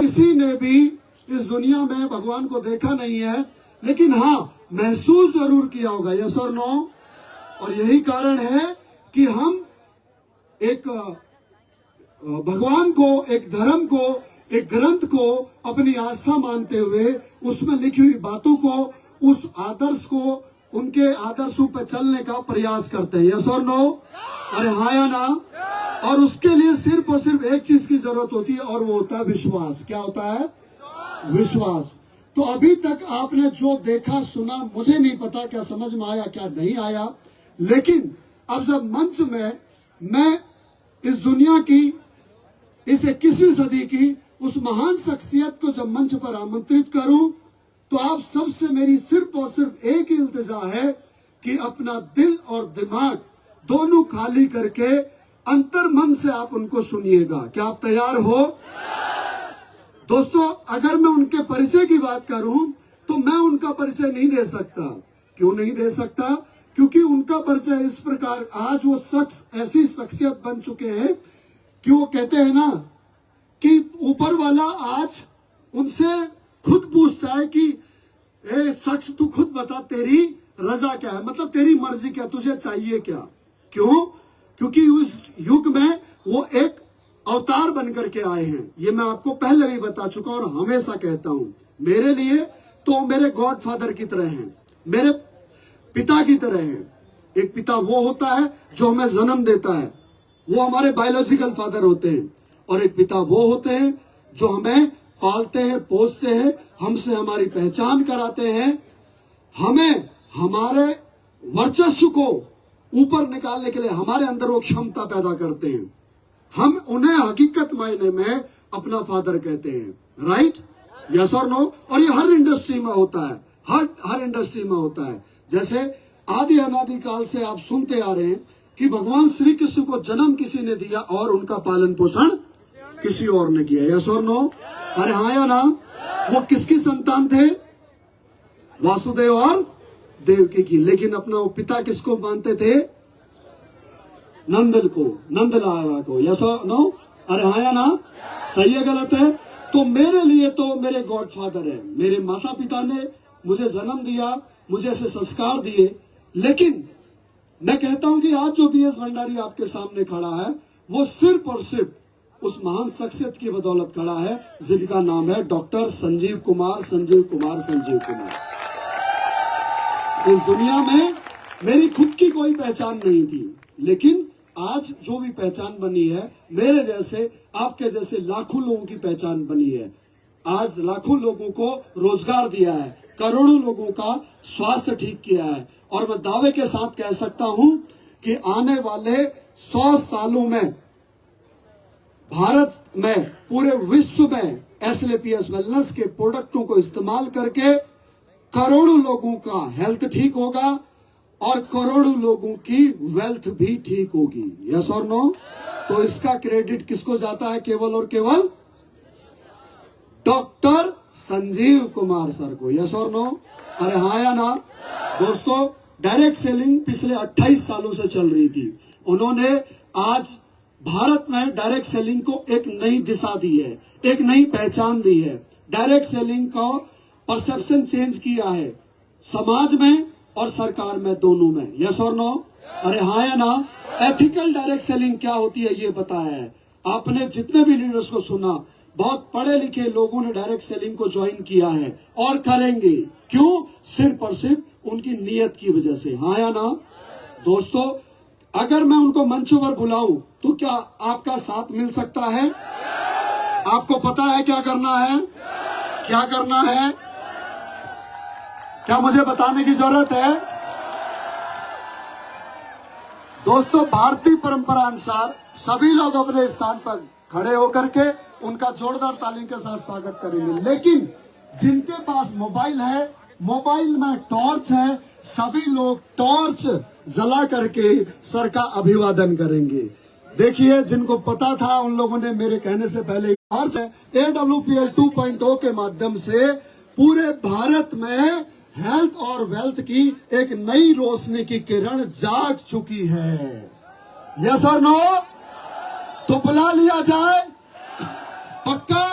किसी ने भी इस दुनिया में भगवान को देखा नहीं है, लेकिन हाँ महसूस जरूर किया होगा। यस और नो? और यही कारण है कि हम एक भगवान को, एक धर्म को, एक ग्रंथ को अपनी आस्था मानते हुए उसमें लिखी हुई बातों को, उस आदर्श को, उनके आदर्शों पर चलने का प्रयास करते हैं। यस और नो? अरे हाँ या ना? और उसके लिए सिर्फ और सिर्फ एक चीज की जरूरत होती है, और वो होता है विश्वास। क्या होता है? विश्वास। तो अभी तक आपने जो देखा सुना, मुझे नहीं पता क्या समझ में आया क्या नहीं आया, लेकिन अब जब मंच में मैं इस दुनिया की, इस 21वीं सदी की उस महान शख्सियत को जब मंच पर आमंत्रित करूं, तो आप सबसे मेरी सिर्फ और सिर्फ एक ही इल्तिजा है कि अपना दिल और दिमाग दोनों खाली करके अंतर मन से आप उनको सुनिएगा। क्या आप तैयार हो? दोस्तों, अगर मैं उनके परिचय की बात करूं तो मैं उनका परिचय नहीं दे सकता। क्यों नहीं दे सकता? क्योंकि उनका परिचय इस प्रकार, आज वो शख्स ऐसी शख्सियत बन चुके हैं कि वो कहते हैं ना कि ऊपर वाला आज उनसे खुद पूछता है कि ए शख्स, तू खुद बता तेरी रजा क्या है, मतलब तेरी मर्जी क्या, तुझे चाहिए क्या। क्यों? क्योंकि उस युग में वो एक अवतार बनकर के आए हैं। ये मैं आपको पहले भी बता चुका और हमेशा कहता हूं, मेरे लिए तो मेरे गॉडफादर की तरह हैं, मेरे पिता की तरह हैं। एक पिता वो होता है जो हमें जन्म देता है, वो हमारे बायोलॉजिकल फादर होते हैं, और एक पिता वो होते हैं जो हमें पालते हैं, पोसते हैं, हमसे हमारी पहचान कराते हैं, हमें हमारे वर्चस्व को ऊपर निकालने के लिए हमारे अंदर वो क्षमता पैदा करते हैं। हम उन्हें हकीकत मायने में अपना फादर कहते हैं। राइट? यस और नो? और ये हर इंडस्ट्री में होता है, हर इंडस्ट्री में होता है। जैसे आदि अनादि काल से आप सुनते आ रहे हैं कि भगवान श्री कृष्ण को जन्म किसी ने दिया और उनका पालन पोषण किसी और ने किया। यस और नो? अरे हाँ या ना? वो किसकी संतान थे? वासुदेव और देवकी की। लेकिन अपना वो पिता किसको मानते थे? नंदन को, नंदलाला को। यस और नो? अरे हाँ या ना? सही है गलत है? तो मेरे लिए तो मेरे गॉडफादर है, मेरे माता पिता ने मुझे जन्म दिया, मुझे ऐसे संस्कार दिए। लेकिन मैं कहता हूं कि आज जो बीएस भंडारी आपके सामने खड़ा है, वो सिर्फ और सिर्फ उस महान शख्सियत की बदौलत खड़ा है जिनका नाम है डॉक्टर संजीव कुमार, संजीव कुमार, संजीव कुमार। इस दुनिया में मेरी खुद की कोई पहचान नहीं थी, लेकिन आज जो भी पहचान बनी है, मेरे जैसे, आपके जैसे लाखों लोगों की पहचान बनी है। आज लाखों लोगों को रोजगार दिया है, करोड़ों लोगों का स्वास्थ्य ठीक किया है, और मैं दावे के साथ कह सकता हूं कि आने वाले 100 सालों में भारत में, पूरे विश्व में एसएलपीएस वेलनेस के प्रोडक्टों को इस्तेमाल करके करोड़ों लोगों का हेल्थ ठीक होगा और करोड़ों लोगों की वेल्थ भी ठीक होगी। यस और नो? तो इसका क्रेडिट किसको जाता है? केवल और केवल डॉक्टर संजीव कुमार सर को। यस और नो? अरे हाँ या ना? दोस्तों, डायरेक्ट सेलिंग पिछले 28 सालों से चल रही थी। उन्होंने आज भारत में डायरेक्ट सेलिंग को एक नई दिशा दी है, एक नई पहचान दी है। डायरेक्ट सेलिंग का परसेप्शन चेंज किया है, समाज में और सरकार में, दोनों में। यस और नो? अरे हाँ या ना? एथिकल डायरेक्ट सेलिंग क्या होती है ये बताया है। आपने जितने भी लीडर्स को सुना, बहुत पढ़े लिखे लोगों ने डायरेक्ट सेलिंग को ज्वाइन किया है और करेंगे। क्यों? सिर्फ और सिर्फ उनकी नीयत की वजह से। हाँ या ना? दोस्तों, अगर मैं उनको मंचों पर बुलाऊं तो क्या आपका साथ मिल सकता है? आपको पता है क्या करना है? क्या करना है? क्या मुझे बताने की जरूरत है? दोस्तों, भारतीय परंपरा अनुसार सभी लोग अपने स्थान पर खड़े होकर के उनका जोरदार ताली के साथ स्वागत करेंगे। लेकिन जिनके पास मोबाइल है, मोबाइल में टॉर्च है, सभी लोग टॉर्च जला करके सर का अभिवादन करेंगे। देखिए, जिनको पता था उन लोगों ने मेरे कहने से पहले टॉर्च है AWPL 2.0 के माध्यम से पूरे भारत में हेल्थ और वेल्थ की एक नई रोशनी की किरण जाग चुकी है। यस और नो? तो बुला लिया जाए? पक्का?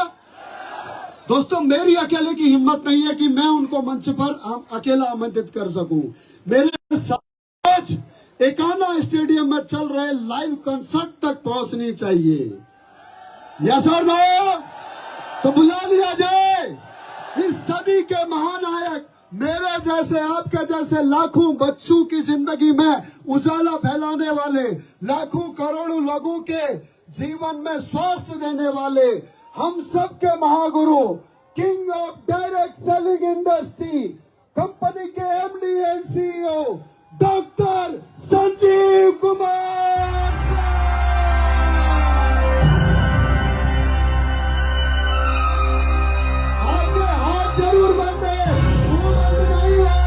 दोस्तों, मेरी अकेले की हिम्मत नहीं है कि मैं उनको मंच पर अकेला आमंत्रित कर सकूं। मेरे साथ एकाना स्टेडियम में चल रहे लाइव कंसर्ट तक पहुंचनी चाहिए। यस और नो? तो बुला लिया जाए इस सदी के महानायक, मेरे जैसे आपके जैसे लाखों बच्चों की जिंदगी में उजाला फैलाने वाले, लाखों करोड़ों लोगों के जीवन में स्वास्थ्य देने वाले, हम सब के महागुरु, king of direct selling industry, company के MD and CEO doctor Sanjeev Kumar. आपके हाथ जरूर बंद है, मुंह बंद नहीं है।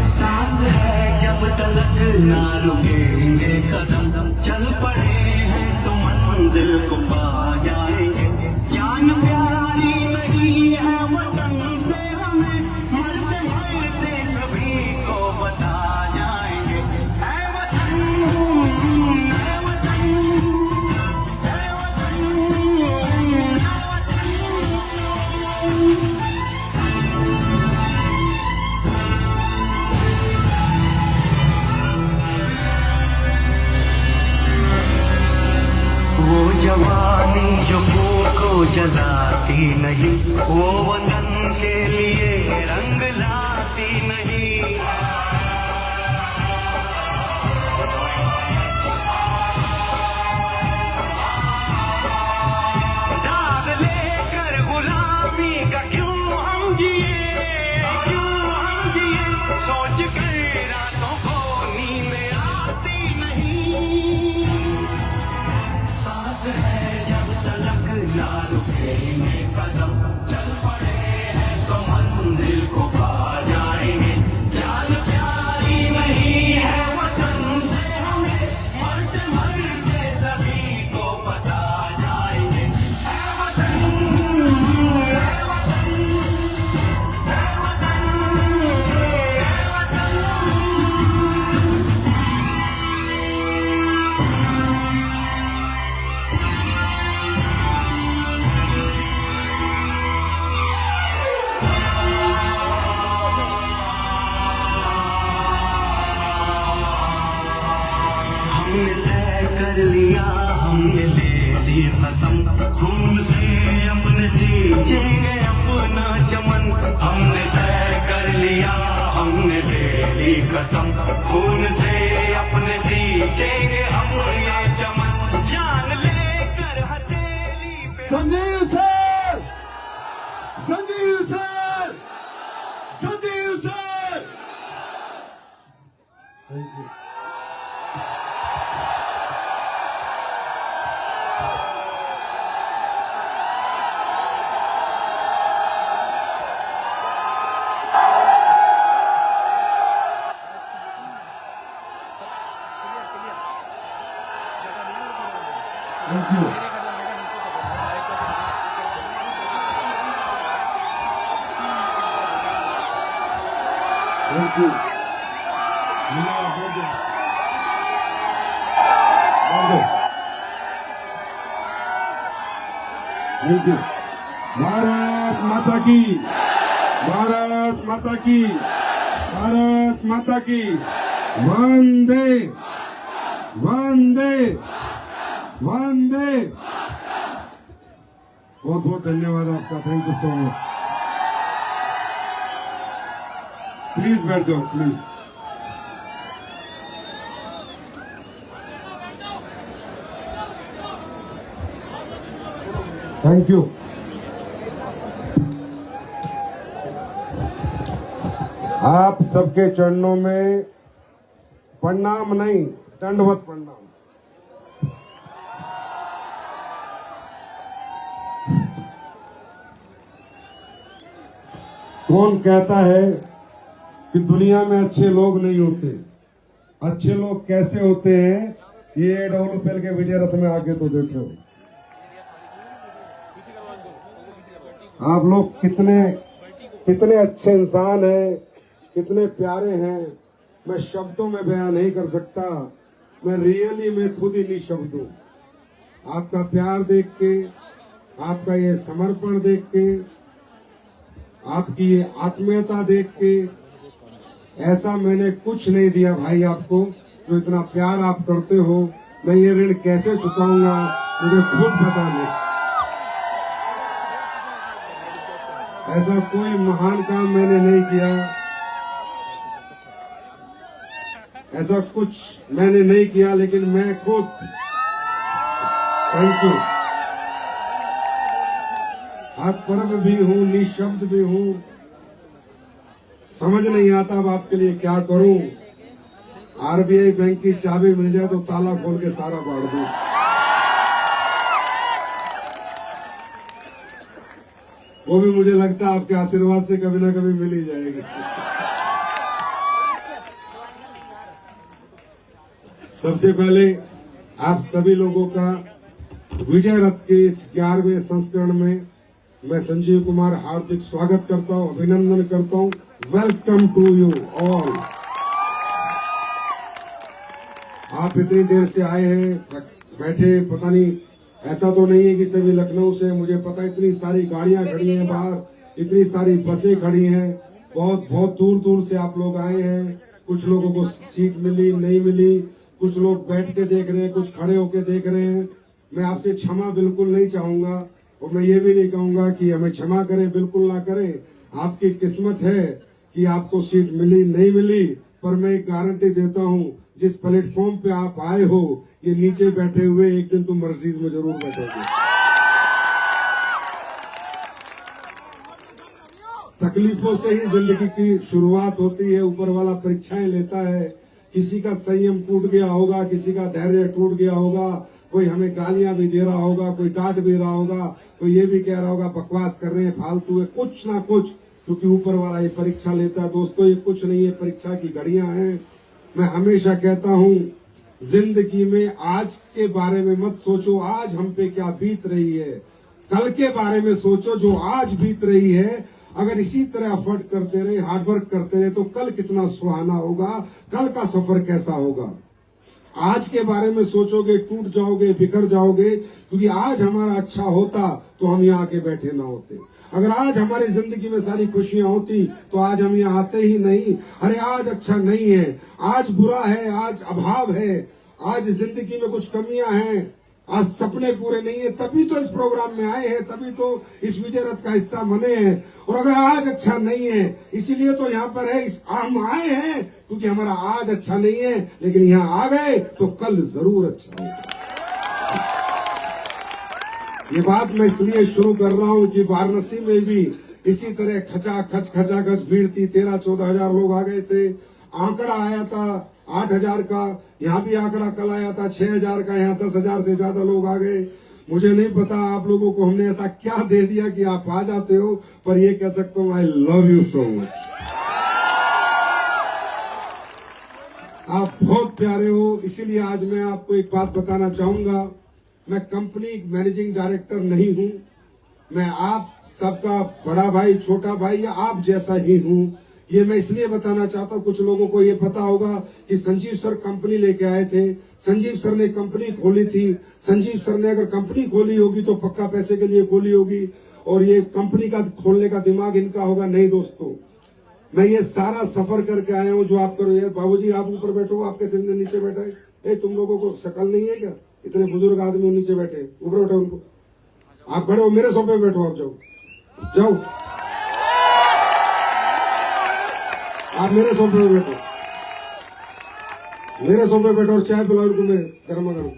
सांस है जब तलक ना रुकेंगे कदम, चल पड़े हैं तो मंजिल को पा जाएंगे। जान प्यारी नहीं है वतन से हमें, मरते मरते सभी को बता जाएंगे। ऐ वतन, ऐ वतन, ऐ वतन, ऐ वो जवानी जो भूख को जलाती नहीं, वो वतन के लिए रंग लाती नहीं। दाग लेकर गुलामी का क्यों हम जिए, क्यों हम जिए, सोच कर रातों को नींद आती नहीं। सांस है जब तलक ना रुकेंगे कदम, चल पड़े हैं तो मंजिल को पा जाएंगे। जान प्यारी नहीं है वतन से हमें, मरते मरते सभी को बता जाएंगे। ऐ वतन, ऐ वतन, ऐ वतन, ऐ वतन। हमने तय कर लिया, हमने ले ली कसम, खून से अपने सींचेंगे अपना चमन। हमने तय कर लिया, हमने ले ली कसम, खून से अपने सींचेंगे हम ये चमन। जान लेकर हथेली पे Sanjeev sir, Sanjeev sir, Sanjeev sir. Thank you. Thank you. Thank you. Thank you. Bharat माता की, भारत माता की, भारत माता की। वंदे वंदे वंदे। बहुत बहुत धन्यवाद आपका। Thank you so much. Please बैठ जाओ, प्लीज। Thank you. आप सबके चरणों में प्रणाम नहीं, दंडवत प्रणाम। कौन कहता है कि दुनिया में अच्छे लोग नहीं होते? अच्छे लोग कैसे होते हैं, ये AWPL के विजय रथ में आके तो देखो। आप लोग कितने कितने अच्छे इंसान हैं, कितने प्यारे हैं, मैं शब्दों में बयान नहीं कर सकता। मैं रियली में खुद ही निशब्द हूं। आपका प्यार देख के, आपका ये समर्पण देख के, आपकी ये आत्मीयता देख के, ऐसा मैंने कुछ नहीं दिया भाई आपको जो इतना प्यार आप करते हो। मैं ये ऋण कैसे चुकाऊंगा मुझे खुद पता नहीं। ऐसा कोई महान काम मैंने नहीं किया, ऐसा कुछ मैंने नहीं किया, लेकिन मैं खुद, थैंक यू, आप पर्व भी हूँ, निशब्द भी हूँ, समझ नहीं आता अब आपके लिए क्या करूं। आरबीआई बैंक की चाबी मिल जाए तो ताला खोल के सारा बांट दूं। वो भी मुझे लगता है आपके आशीर्वाद से कभी ना कभी मिल ही जाएगी। सबसे पहले आप सभी लोगों का विजय रथ के इस 11वें संस्करण में मैं संजीव कुमार हार्दिक स्वागत करता हूं, अभिनंदन करता हूं। Welcome to you all. आप इतनी देर से आए हैं, बैठे, पता नहीं, ऐसा तो नहीं है कि सभी लखनऊ से, मुझे पता इतनी सारी गाड़ियां खड़ी हैं बाहर, इतनी सारी बसें खड़ी हैं, बहुत बहुत दूर दूर से आप लोग आए हैं। कुछ लोगों को सीट मिली, नहीं मिली, कुछ लोग बैठ के देख रहे हैं, कुछ खड़े होके देख रहे हैं। मैं आपसे क्षमा बिल्कुल नहीं चाहूंगा और मैं ये भी नहीं कहूंगा कि हमें क्षमा करें, बिल्कुल ना करें। आपकी किस्मत है कि आपको सीट मिली, नहीं मिली, पर मैं एक गारंटी देता हूँ, जिस प्लेटफॉर्म पे आप आए हो, ये नीचे बैठे हुए एक दिन तुम मर्जीज में जरूर बैठोगे। तकलीफों से ही जिंदगी की शुरुआत होती है। ऊपर वाला परीक्षाएं लेता है। किसी का संयम टूट गया होगा, किसी का धैर्य टूट गया होगा, कोई हमें गालियां भी दे रहा होगा, कोई डांट भी रहा होगा, कोई ये भी कह रहा होगा बकवास कर रहे हैं, फालतू है, कुछ ना कुछ, क्योंकि ऊपर वाला ये परीक्षा लेता है। दोस्तों, ये कुछ नहीं है, परीक्षा की घड़ियां हैं। मैं हमेशा कहता हूँ, जिंदगी में आज के बारे में मत सोचो आज हम पे क्या बीत रही है, कल के बारे में सोचो जो आज बीत रही है। अगर इसी तरह एफर्ट करते रहे, हार्डवर्क करते रहे, तो कल कितना सुहाना होगा, कल का सफर कैसा होगा। आज के बारे में सोचोगे, टूट जाओगे, बिखर जाओगे, क्योंकि आज हमारा अच्छा होता तो हम यहाँ आके बैठे ना होते। अगर आज हमारी जिंदगी में सारी खुशियां होती तो आज हम यहाँ आते ही नहीं। अरे आज अच्छा नहीं है, आज बुरा है, आज अभाव है, आज जिंदगी में कुछ कमियां हैं, आज सपने पूरे नहीं है, तभी तो इस प्रोग्राम में आए हैं, तभी तो इस विजय रथ का हिस्सा बने हैं। और अगर आज अच्छा नहीं है, इसीलिए तो यहाँ पर है, हम आए हैं क्योंकि हमारा आज अच्छा नहीं है, लेकिन यहाँ आ गए तो कल जरूर अच्छा होगा। ये बात मैं इसलिए शुरू कर रहा हूँ कि वाराणसी में भी इसी तरह खचाखच भीड़ थी। 13-14 हजार लोग आ गए थे। आंकड़ा आया था 8,000 का, यहाँ भी आंकड़ा कल आया था 6,000 का, यहाँ 10,000 से ज्यादा लोग आ गए। मुझे नहीं पता आप लोगों को हमने ऐसा क्या दे दिया कि आप आ जाते हो, पर ये कह सकता हूँ, I love you so much. आप बहुत प्यारे हो। इसीलिए आज मैं आपको एक बात बताना चाहूंगा, मैं कंपनी मैनेजिंग डायरेक्टर नहीं हूं, मैं आप सबका बड़ा भाई, छोटा भाई या आप जैसा ही हूं। ये मैं इसलिए बताना चाहता हूं, कुछ लोगों को ये पता होगा कि संजीव सर कंपनी लेके आए थे, संजीव सर ने कंपनी खोली थी। संजीव सर ने अगर कंपनी खोली होगी तो पक्का पैसे के लिए खोली होगी और ये कंपनी का खोलने का दिमाग इनका होगा। नहीं दोस्तों, मैं ये सारा सफर करके आया हूँ जो आप करो। यार बाबूजी आप ऊपर बैठो, आपके सिर ने नीचे बैठा है। तुम लोगों को शक्ल नहीं है क्या? इतने बुजुर्ग आदमी नीचे बैठे, ऊपर बैठो उनको। आप खड़े हो, मेरे सोफे पे बैठो, आप जाओ जाओ, आप मेरे सोफे पे बैठो, मेरे सोफे पे बैठो और चाय पिलाओ उनको मेरे गर्मा गर्म।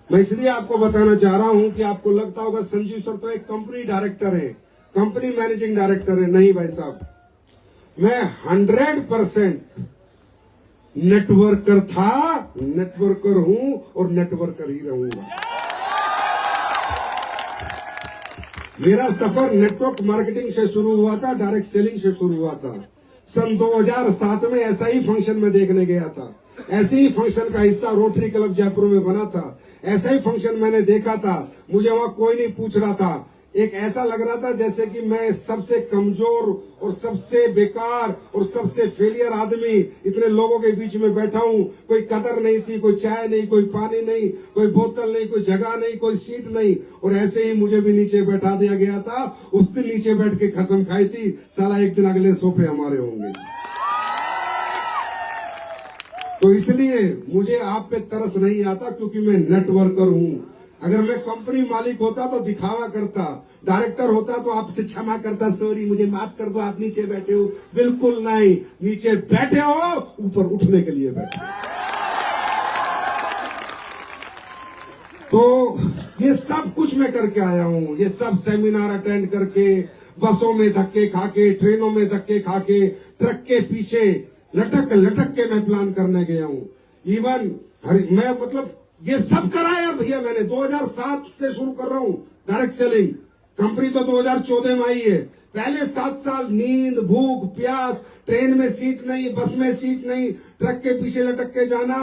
मैं इसलिए आपको बताना चाह रहा हूं कि आपको लगता होगा संजीव सर तो एक कंपनी डायरेक्टर है, कंपनी मैनेजिंग डायरेक्टर है। नहीं भाई साहब, मैं 100% नेटवर्कर था, नेटवर्कर हूं और नेटवर्कर ही रहूंगा। मेरा सफर नेटवर्क मार्केटिंग से शुरू हुआ था, डायरेक्ट सेलिंग से शुरू हुआ था। सन 2007 में ऐसा ही फंक्शन में देखने गया था, ऐसे ही फंक्शन का हिस्सा रोटरी क्लब जयपुर में बना था। ऐसा ही फंक्शन मैंने देखा था, मुझे वहां कोई नहीं पूछ रहा था एक ऐसा लग रहा था जैसे कि मैं सबसे कमजोर और सबसे बेकार और सबसे फेलियर आदमी इतने लोगों के बीच में बैठा हूं। कोई कदर नहीं थी, कोई चाय नहीं, कोई पानी नहीं, कोई बोतल नहीं, कोई जगह नहीं, कोई सीट नहीं, और ऐसे ही मुझे भी नीचे बैठा दिया गया था। उस दिन नीचे बैठ के कसम खाई थी, साला एक दिन अगले सोफे हमारे होंगे। तो इसलिए मुझे आप पे तरस नहीं आता, क्योंकि मैं नेटवर्कर हूं। अगर मैं कंपनी मालिक होता तो दिखावा करता, डायरेक्टर होता तो आपसे क्षमा करता, सॉरी मुझे माफ कर दो, आप नीचे बैठे हो। बिल्कुल नहीं, नीचे बैठे हो, ऊपर उठने के लिए बैठे। तो ये सब कुछ मैं करके आया हूं, ये सब सेमिनार अटेंड करके, बसों में धक्के खाके, ट्रेनों में धक्के खाके, ट्रक के पीछे लटक लटक के मैं प्लान करने गया हूं। इवन मैं मतलब ये सब करा यार भैया। मैंने 2007 से शुरू कर रहा हूं डायरेक्ट सेलिंग। कंपनी तो 2014 में आई है। पहले 7 साल नींद, भूख, प्यास, ट्रेन में सीट नहीं, बस में सीट नहीं, ट्रक के पीछे लटक के जाना,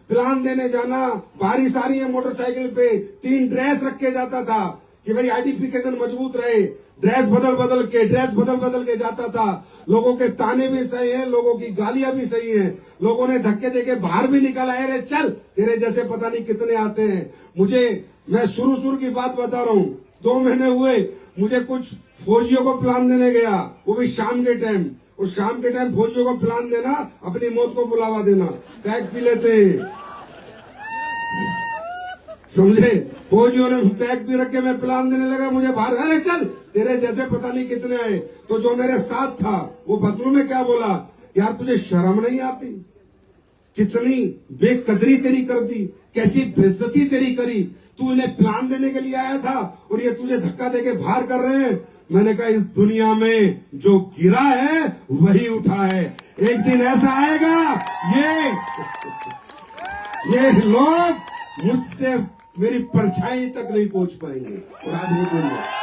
प्लान देने जाना, बारिश आ रही है मोटरसाइकिल पे, 3 ड्रेस रख के जाता था कि भाई आइडेंटिफिकेशन मजबूत रहे। ड्रेस बदल बदल के जाता था। लोगों के ताने भी सही हैं, लोगों की गालियां भी सही हैं, लोगों ने धक्के देके बाहर भी निकाला है, रे चल तेरे जैसे पता नहीं कितने आते हैं। मैं शुरू की बात बता रहा हूँ, 2 महीने हुए मुझे कुछ फौजियों को प्लान देने गया, वो भी शाम के टाइम। और शाम के टाइम फौजियों को प्लान देना, अपनी मौत को बुलावा देना। पैक पी लेते हैं, समझे। फौजियों ने पैक भी रख के मैं प्लान देने लगा, मुझे बाहर, अरे चल तेरे जैसे पता नहीं कितने आए। तो जो मेरे साथ था वो बदलू में क्या बोला, यार तुझे शर्म नहीं आती, कितनी बेकदरी तेरी कर दी, कैसी बेइज्जती तेरी करी। तू इन्हें प्लान देने के लिए आया था और ये तुझे धक्का देके बाहर कर रहे हैं। मैंने कहा इस दुनिया में जो गिरा है वही उठा है। एक दिन ऐसा आएगा ये लोग मुझसे मेरी परछाई तक नहीं पहुंच पाएंगे। और आप नहीं बोलिए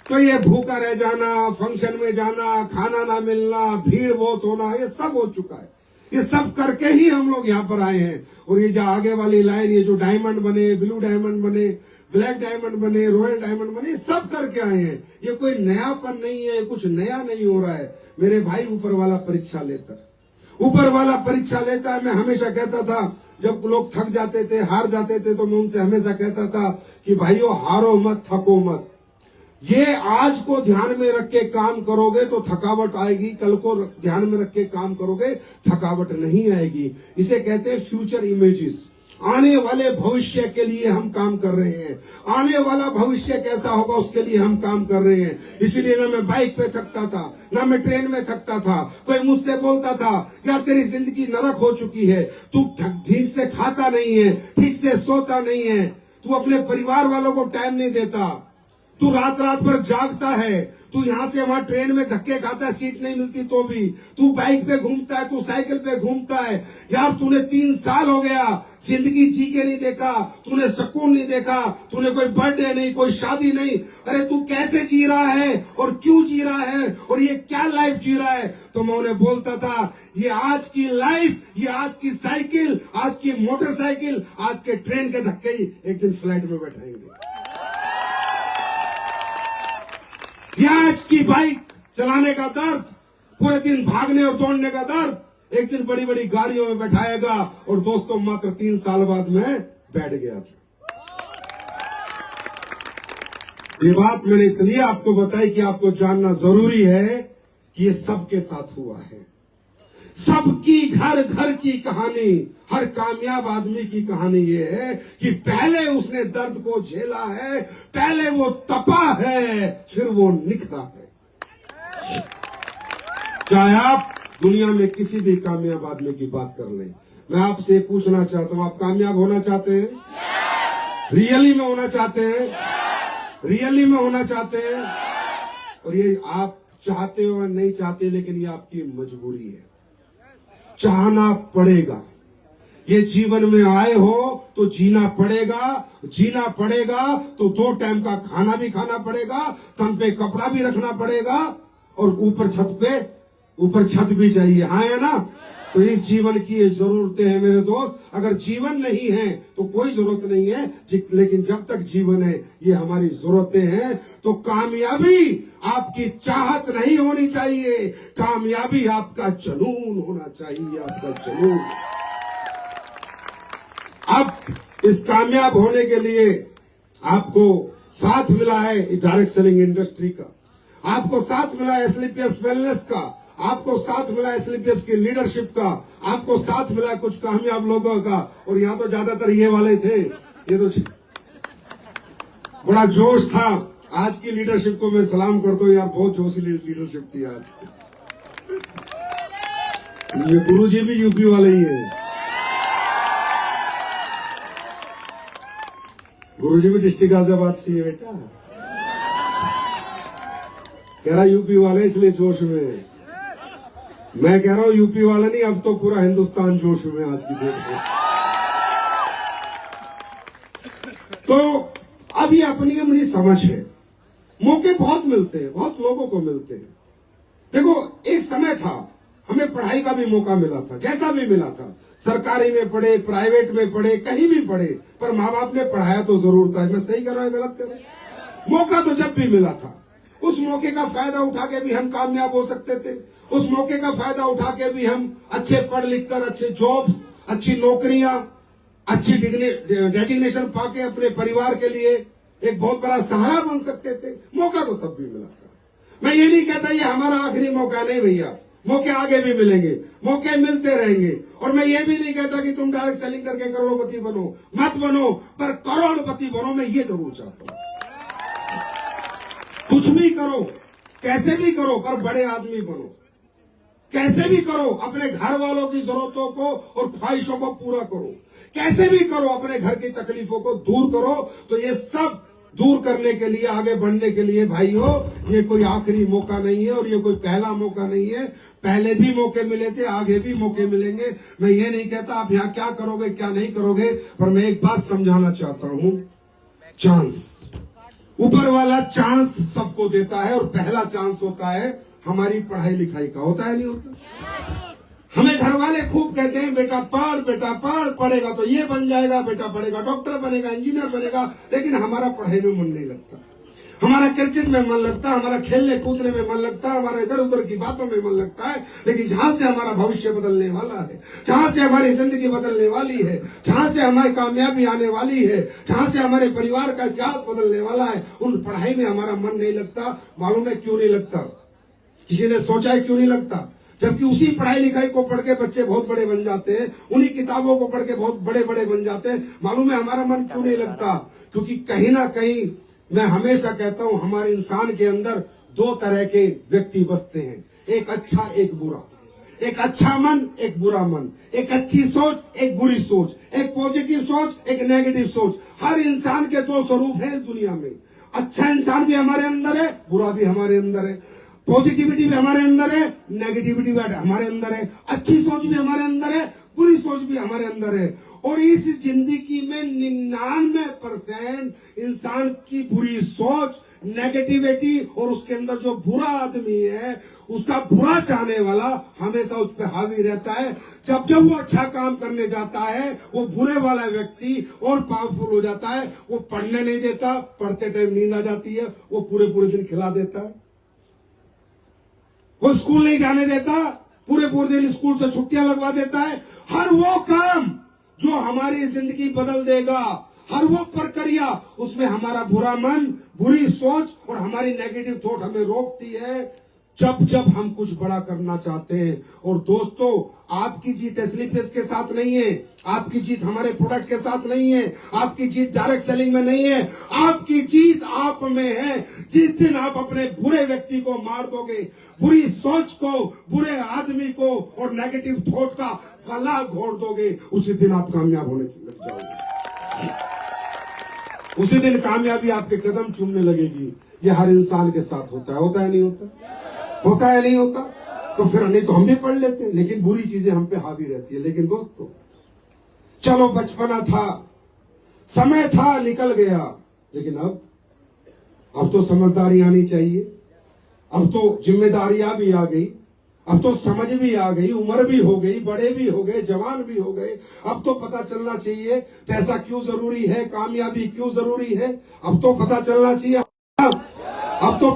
तो ये भूखा रह जाना, फंक्शन में जाना, खाना ना मिलना, भीड़ बहुत होना, ये सब हो चुका है। ये सब करके ही हम लोग यहाँ पर आए हैं। और ये जो आगे वाली लाइन, ये जो डायमंड बने, ब्लू डायमंड बने, ब्लैक डायमंड बने, रॉयल डायमंड बने, ये सब करके आए हैं। ये कोई नयापन नहीं है, कुछ नया नहीं हो रहा है। मेरे भाई ऊपर वाला परीक्षा लेता है, ऊपर वाला परीक्षा लेता है। मैं हमेशा कहता था, जब लोग थक जाते थे, हार जाते थे, तो मैं उनसे हमेशा कहता था कि भाइयों हारो मत, थको मत। ये आज को ध्यान में रख के काम करोगे तो थकावट आएगी, कल को ध्यान में रख के काम करोगे थकावट नहीं आएगी। इसे कहते हैं फ्यूचर इमेजेस। आने वाले भविष्य के लिए हम काम कर रहे हैं। आने वाला भविष्य कैसा होगा उसके लिए हम काम कर रहे हैं। इसीलिए ना मैं बाइक पे थकता था, ना मैं ट्रेन में थकता था। कोई मुझसे बोलता था यार तेरी जिंदगी नरक हो चुकी है, तू ठीक से खाता नहीं है, ठीक से सोता नहीं है, तू अपने परिवार वालों को टाइम नहीं देता, तू रात रात भर जागता है, तू यहाँ से वहां ट्रेन में धक्के खाता है, सीट नहीं मिलती तो भी, तू बाइक पे घूमता है, तू साइकिल पे घूमता है। यार तूने 3 साल हो गया जिंदगी जी के नहीं देखा, तूने सुकून नहीं देखा, तूने कोई बर्थडे नहीं, कोई शादी नहीं। अरे तू कैसे जी रहा है और क्यों जी रहा है और ये क्या लाइफ जी रहा है। तो मैं उन्हें बोलता था ये आज की लाइफ, ये आज की साइकिल, आज की मोटरसाइकिल, आज के ट्रेन के धक्के ही एक दिन फ्लाइट में बैठाएंगे। ये आज की बाइक चलाने का दर्द, पूरे दिन भागने और दौड़ने का दर्द, एक दिन बड़ी बड़ी गाड़ियों में बैठाएगा। और दोस्तों मात्र 3 साल बाद मैं बैठ गया था। ये बात मैंने इसलिए आपको बताई कि आपको जानना जरूरी है कि ये सबके साथ हुआ है। सबकी घर घर की कहानी, हर कामयाब आदमी की कहानी ये है कि पहले उसने दर्द को झेला है, पहले वो तपा है, फिर वो निखरा है। चाहे आप दुनिया में किसी भी कामयाब आदमी की बात कर लें, मैं आपसे पूछना चाहता हूं, आप कामयाब होना चाहते हैं? रियली में होना चाहते हैं? रियली में होना चाहते हैं? और ये आप चाहते हो या नहीं चाहते, लेकिन ये आपकी मजबूरी है, चाहना पड़ेगा। ये जीवन में आए हो तो जीना पड़ेगा, जीना पड़ेगा तो 2 टाइम का खाना भी खाना पड़ेगा, तन पे कपड़ा भी रखना पड़ेगा और ऊपर छत भी चाहिए। हाँ है ना? तो इस जीवन की ये जरूरतें हैं मेरे दोस्त। अगर जीवन नहीं है तो कोई जरूरत नहीं है, लेकिन जब तक जीवन है ये हमारी जरूरतें हैं। तो कामयाबी आपकी चाहत नहीं होनी चाहिए, कामयाबी आपका जुनून होना चाहिए, आपका जुनून। अब इस कामयाब होने के लिए आपको साथ मिला है डायरेक्ट सेलिंग इंडस्ट्री का, आपको साथ मिला एसलीपीएस वेलनेस का, आपको साथ मिला एसलीपीएस की लीडरशिप का, आपको साथ मिला कुछ कामयाब लोगों का। और यहाँ तो ज्यादातर ये वाले थे, ये तो बड़ा जोश था। आज की लीडरशिप को मैं सलाम करता हूँ यार, बहुत जोशी लीडरशिप थी आज। ये गुरुजी भी यूपी वाले ही है, गुरुजी भी डिस्ट्रिक्ट गाजियाबाद से है बेटा। कह रहा यूपी वाले इसलिए जोश में, मैं कह रहा हूं यूपी वाले नहीं, अब तो पूरा हिंदुस्तान जोश में आज की डेट में। तो अब ये अपनी अपनी समझ है, मौके बहुत मिलते हैं, बहुत लोगों को मिलते हैं। देखो एक समय था हमें पढ़ाई का भी मौका मिला था, जैसा भी मिला था, सरकारी में पढ़े, प्राइवेट में पढ़े, कहीं भी पढ़े, पर माँ बाप ने पढ़ाया तो जरूर था। मैं सही कर रहा हूं गलत कर रहा हूं? मौका तो जब भी मिला था, उस मौके का फायदा उठा के भी हम कामयाब हो सकते थे, उस मौके का फायदा उठा के भी हम अच्छे पढ़ लिख कर अच्छे जॉब्स, अच्छी नौकरियां, अच्छी डेजिग्नेशन पाके अपने परिवार के लिए एक बहुत बड़ा सहारा बन सकते थे। मौका तो तब भी मिला था। मैं ये नहीं कहता ये हमारा आखिरी मौका, नहीं भैया, मौके आगे भी मिलेंगे, मौके मिलते रहेंगे। और मैं ये भी नहीं कहता कि तुम डायरेक्ट सेलिंग करके करोड़पति बनो, मत बनो, पर करोड़पति बनो, मैं ये जरूर चाहता हूं। कुछ भी करो, कैसे भी करो, पर बड़े आदमी बनो। कैसे भी करो अपने घर वालों की जरूरतों को और ख्वाहिशों को पूरा करो, कैसे भी करो अपने घर की तकलीफों को दूर करो। तो ये सब दूर करने के लिए, आगे बढ़ने के लिए भाइयों, ये कोई आखिरी मौका नहीं है और ये कोई पहला मौका नहीं है। पहले भी मौके मिले थे, आगे भी मौके मिलेंगे। मैं ये नहीं कहता आप यहाँ क्या करोगे क्या नहीं करोगे, पर मैं एक बात समझाना चाहता हूँ, चांस, ऊपर वाला चांस सबको देता है और पहला चांस होता है हमारी पढ़ाई लिखाई का। होता है नहीं होता? हमें घर वाले खूब कहते हैं बेटा पढ़, बेटा पढ़, पढ़ेगा तो ये बन जाएगा, बेटा पढ़ेगा डॉक्टर बनेगा, इंजीनियर बनेगा, लेकिन हमारा पढ़ाई में मन नहीं लगता, हमारा क्रिकेट में मन लगता, हमारा खेलने कूदने में मन लगता, हमारा इधर उधर की बातों में मन लगता है। लेकिन जहां से हमारा भविष्य बदलने वाला है, जहां से हमारी जिंदगी बदलने वाली है, जहां से हमारी कामयाबी आने वाली है, जहां से हमारे परिवार का इतिहास बदलने वाला है, उन पढ़ाई में हमारा मन नहीं लगता। मालूम है क्यों नहीं लगता? किसी ने सोचा है क्यों नहीं लगता? जबकि उसी पढ़ाई लिखाई को पढ़ के बच्चे बहुत बड़े बन जाते हैं, उन्हीं किताबों को पढ़ के बहुत बड़े बड़े बन जाते हैं। मालूम है हमारा मन क्यों नहीं लगता? क्योंकि कहीं ना कहीं, मैं हमेशा कहता हूं, हमारे इंसान के अंदर दो तरह के व्यक्ति बसते हैं, एक अच्छा एक बुरा, एक अच्छा मन एक बुरा मन, एक अच्छी सोच एक बुरी सोच, एक पॉजिटिव सोच एक नेगेटिव सोच। हर इंसान के दो स्वरूप हैं इस दुनिया में। अच्छा इंसान भी हमारे अंदर है, बुरा भी हमारे अंदर है, पॉजिटिविटी भी हमारे अंदर है, नेगेटिविटी भी हमारे अंदर है, अच्छी सोच भी हमारे अंदर है, बुरी सोच भी हमारे अंदर है। और इस जिंदगी में 99% इंसान की बुरी सोच, नेगेटिविटी, और उसके अंदर जो बुरा आदमी है, उसका बुरा चाहने वाला हमेशा उस पर हावी रहता है। जब जब वो अच्छा काम करने जाता है, वो बुरे वाला व्यक्ति और पावरफुल हो जाता है। वो पढ़ने नहीं देता, पढ़ते टाइम नींद आ जाती है, वो पूरे पूरे दिन खिला देता है। वो स्कूल नहीं जाने देता, पूरे पूरे दिन स्कूल से छुट्टियां लगवा देता है। हर वो काम जो हमारी जिंदगी बदल देगा, हर वो प्रक्रिया, उसमें हमारा बुरा मन, बुरी सोच और हमारी नेगेटिव थॉट हमें रोकती है, जब जब हम कुछ बड़ा करना चाहते हैं। और दोस्तों, आपकी जीत एसलीपीएस के साथ नहीं है, आपकी जीत हमारे प्रोडक्ट के साथ नहीं है, आपकी जीत डायरेक्ट सेलिंग में नहीं है, आपकी जीत आप में है। जिस दिन आप अपने बुरे व्यक्ति को मार दोगे, बुरी सोच को, बुरे आदमी को और नेगेटिव थॉट का गला घोड़ दोगे, उसी दिन आप कामयाब होने लग जाओगे। उसी दिन कामयाबी आपके कदम चूमने लगेगी। ये हर इंसान के साथ होता है। होता है नहीं होता? होता है नहीं होता? तो फिर नहीं तो हम भी पढ़ लेते हैं, लेकिन बुरी चीजें हम पे हावी रहती है। लेकिन दोस्तों, चलो बचपना था, समय था, निकल गया, लेकिन अब तो समझदारी आनी चाहिए, अब तो जिम्मेदारियां भी आ गई, अब तो समझ भी आ गई, उम्र भी हो गई, बड़े भी हो गए, जवान भी हो गए। अब तो पता चलना चाहिए पैसा क्यों जरूरी है, कामयाबी क्यों जरूरी है। अब तो पता चलना चाहिए। अब तो